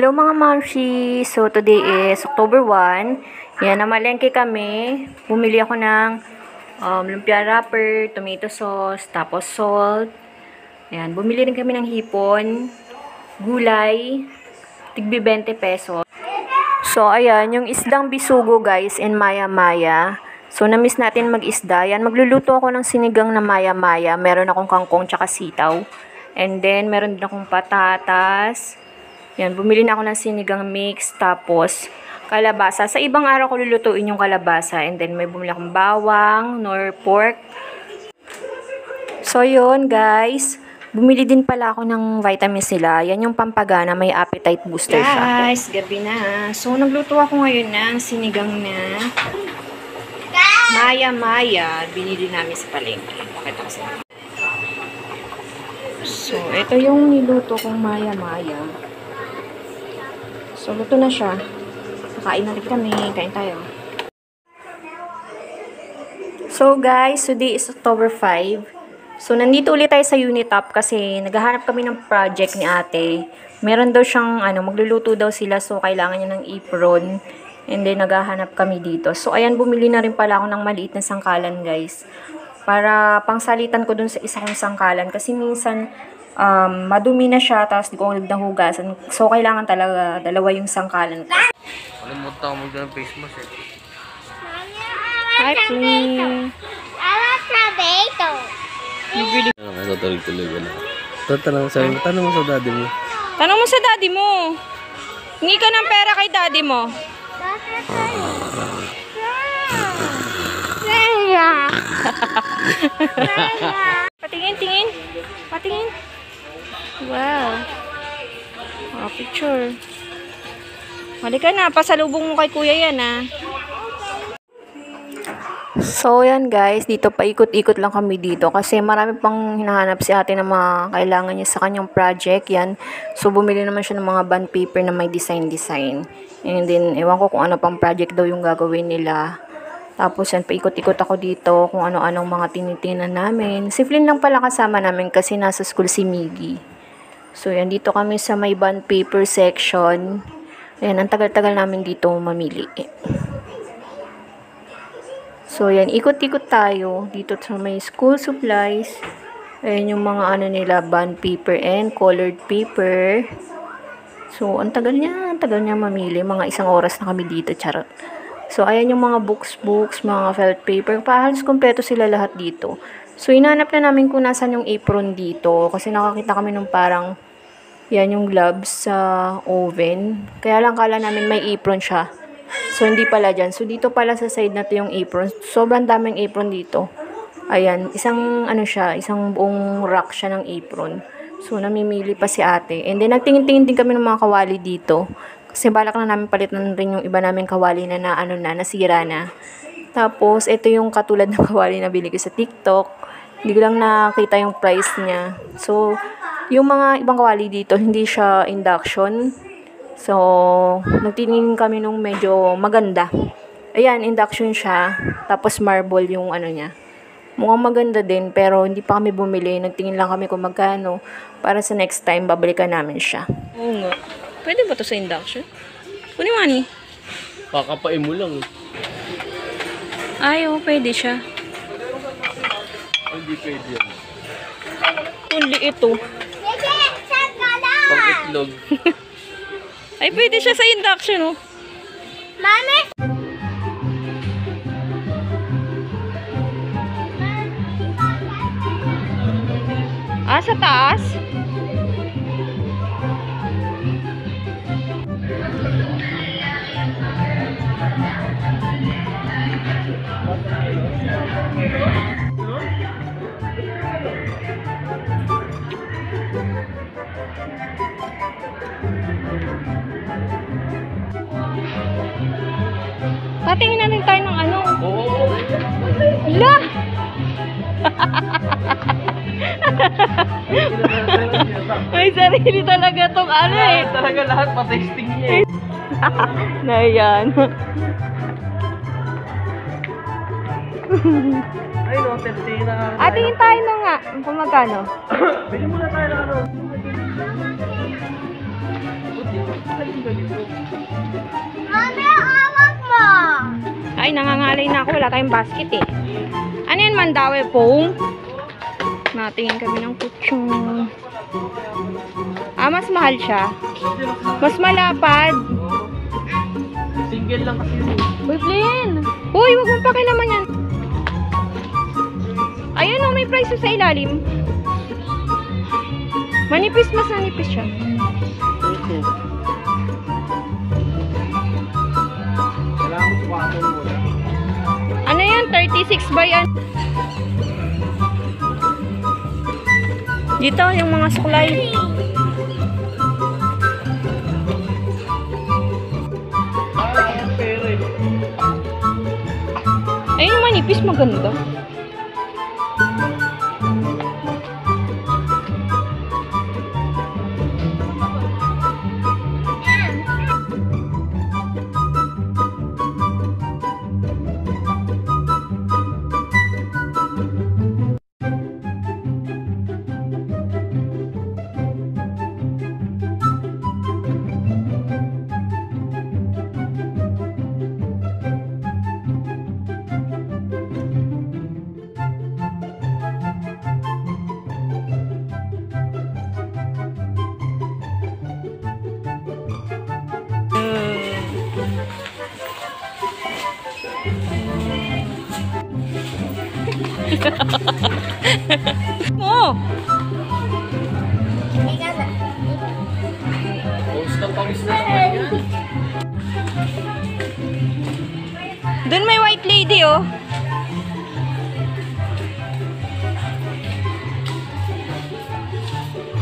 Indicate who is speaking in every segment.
Speaker 1: Hello mga mamshi! So today is October 1. Yan, namalengke kami. Bumili ako ng lumpia wrapper, tomato sauce, tapos salt. Yan, bumili rin kami ng hipon, gulay, tigbi 20 pesos. So ayan, yung isdang bisugo guys in maya-maya. So na-miss natin mag-isda. Yan, magluluto ako ng sinigang na maya-maya. Meron akong kangkong tsaka sitaw. And then meron din akong patatas. Yan, bumili na ako ng sinigang mix, tapos kalabasa. Sa ibang araw ko lulutuin yung kalabasa. And then may bumili akong bawang, nor pork. So yun guys, bumili din pala ako ng vitamins nila. Yan yung pampagana, may appetite booster siya. Guys, gabi na. So nagluto ako ngayon ng sinigang na maya-maya. Binili namin sa palengke. Pakita ko sa inyo. So ito yung niluto kong maya-maya. So, luto na siya. Kakain na rin kami. Kain tayo. So, guys, today is October 5. So, nandito ulit tayo sa Unitop kasi naghahanap kami ng project ni ate. Meron daw siyang, magluluto daw sila. So, kailangan niya ng apron. And then, naghahanap kami dito. So, ayan, bumili na rin pala ako ng maliit na sangkalan, guys. Para pangsalitan ko dun sa isa kong sangkalan. Kasi minsan, madumi na siya, tapos di ko nagdahugasan. So, kailangan talaga dalawa yung sangkalan ko.
Speaker 2: Kalimutan ko mag-doon face mask eh.
Speaker 1: Hi, Pling.
Speaker 3: I want tomato.
Speaker 2: Tuloy ka na. Tatanong sa'yo, tanong mo sa daddy mo.
Speaker 1: Tanong mo sa daddy mo. Hingi ka ng pera kay daddy mo. Patingin. Patingin. Wow. Picture. Halika na, pasalubong mo kay kuya yan So yan guys, dito paikot-ikot lang kami dito kasi marami pang hinahanap si ate na mga kailangan niya sa kanyang project yan. So bumili naman siya ng mga bond paper na may design. And then ewan ko kung ano pang project daw yung gagawin nila. Tapos yan, paikot-ikot ako dito kung ano-anong mga tinitingnan namin. Si Flynn lang pala kasama namin kasi nasa school si Miggy. So yan, dito kami sa may bond paper section. Ayan, ang tagal-tagal namin dito mamili. So yan, ikot-ikot tayo dito sa may school supplies. Ayan yung mga nila, bond paper and colored paper. So, ang tagal niya mamili. Mga 1 oras na kami dito, charot. So, ayan yung mga books, mga felt paper. Halos kompleto sila lahat dito. So, hinanap na namin kung nasan yung apron dito. Kasi nakakita kami nung parang, yan yung gloves sa oven. Kaya lang kala namin may apron siya. So, hindi pala dyan. So, dito pala sa side na to yung apron. Sobrang daming apron dito. Ayan, isang buong rack siya ng apron. So, namimili pa si ate. And then, nagtingin-tingin din kami ng mga kawali dito. Kasi balak na namin palitan rin yung iba namin kawali na nasira na. Tapos, ito yung katulad ng kawali na bili ko sa TikTok. Hindi ko lang nakita yung price niya. So, yung mga ibang kawali dito, hindi siya induction. So, nagtingin kami nung medyo maganda. Ayan, induction siya. Tapos, marble yung niya. Mukhang maganda din, pero hindi pa kami bumili. Nagtingin lang kami kung magkano. Para sa next time, babalikan namin siya. Oo nga. Pwede ba to sa induction? Kunin mo ni.
Speaker 2: Pakapain mo lang.
Speaker 1: Ay, pwede siya.
Speaker 2: Hindi pwede yan.
Speaker 1: Kundi ito.
Speaker 2: Pang itlog.
Speaker 1: Ay, pwede siya sa induction,
Speaker 3: Mami!
Speaker 1: Sa taas? Patingin na rin tayo ng
Speaker 2: Oo.
Speaker 1: Hala! May sarili talaga tong
Speaker 2: Talaga lahat pa-tasting niya eh.
Speaker 1: Na yan.
Speaker 2: Ay no, 30 na.
Speaker 1: Tingin tayo na nga. Kung magkano?
Speaker 2: Bili muna tayo ng ganito.
Speaker 3: Mami, awak mo.
Speaker 1: Ay, nangangalay na ako. Wala tayong basket eh. Ano yan, Mandawe Pong? Natingin kami ng kutsyon. Ah, mas mahal siya. Mas malapad.
Speaker 2: Single lang kasi yun.
Speaker 1: Uy, Flynn! Uy, wag mong pakilaman yan. Ayan o, may price sa ilalim. Manipis, mas manipis siya.
Speaker 2: Ito. Kailangan ko pa muna.
Speaker 1: Ano yan? 36 by an... Dito, yung mga suklay.
Speaker 2: Ang pera eh.
Speaker 1: Ayun, yung manipis, maganda. Oh!
Speaker 2: Pawis na naman yan.
Speaker 1: Doon may white lady, oh.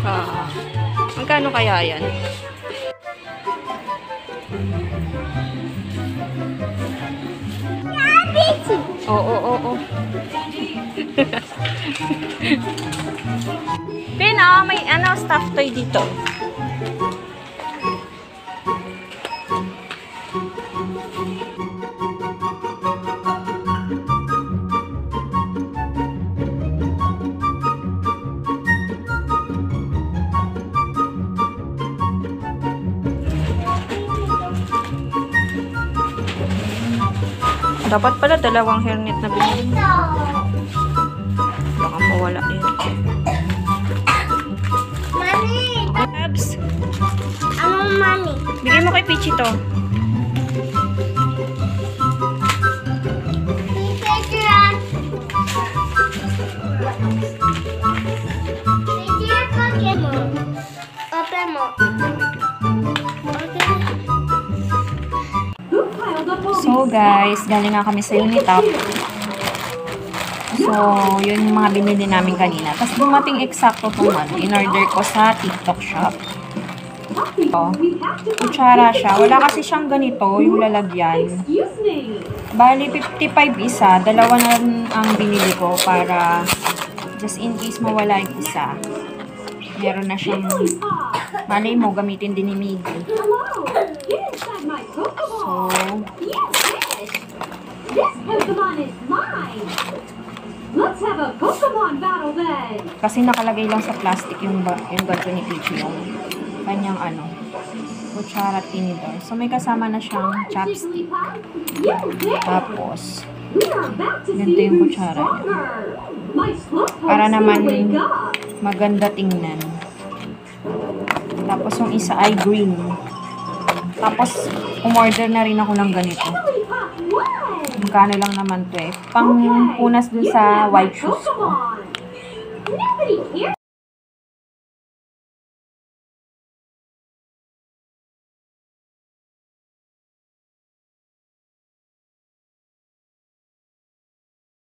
Speaker 1: Ah, magkano kaya yan? Oo, oo, oo. Pina, may ano, stuffed toy dito. Dapat pala dalawang hairnet na binili. Baka mawala yun.
Speaker 3: Mami,
Speaker 1: Abs,
Speaker 3: ano mami?
Speaker 1: bigyan mo kay Peachy to.
Speaker 3: Picture. Picture Pokemon. Open mo.
Speaker 1: So guys, galing nga kami sa Unitop. So, yun yung mga binili namin kanina. Tapos dumating eksakto itong ano, in-order ko sa TikTok shop. Ito, kutsara siya. Wala kasi siyang ganito, yung lalagyan. Bali, 55 isa. Dalawa na ang binili ko para just in case mawala yung isa. Meron na siyang, malay mo, gamitin din ni Miggy. So,
Speaker 4: This Pokemon is mine! Let's have a Pokemon battle then!
Speaker 1: kasi nakalagay lang sa plastic yung ganito ni Peachy, yung kanyang ano, kutsara at tinidor. So, may kasama na siyang chopstick.
Speaker 4: You did!
Speaker 1: Tapos,
Speaker 4: We are about to
Speaker 1: ganito
Speaker 4: see
Speaker 1: yung
Speaker 4: who's
Speaker 1: kutsara niya.
Speaker 4: stronger! My Slowpoke
Speaker 1: Para naman
Speaker 4: will wake up!
Speaker 1: maganda tingnan. Tapos, yung isa ay green. Tapos, umorder na rin ako ng ganito.
Speaker 4: Jigglypuff won!
Speaker 1: Magkano lang naman to eh. Pang punas dun sa white shoes ko.
Speaker 4: Pokemon! Nobody cares!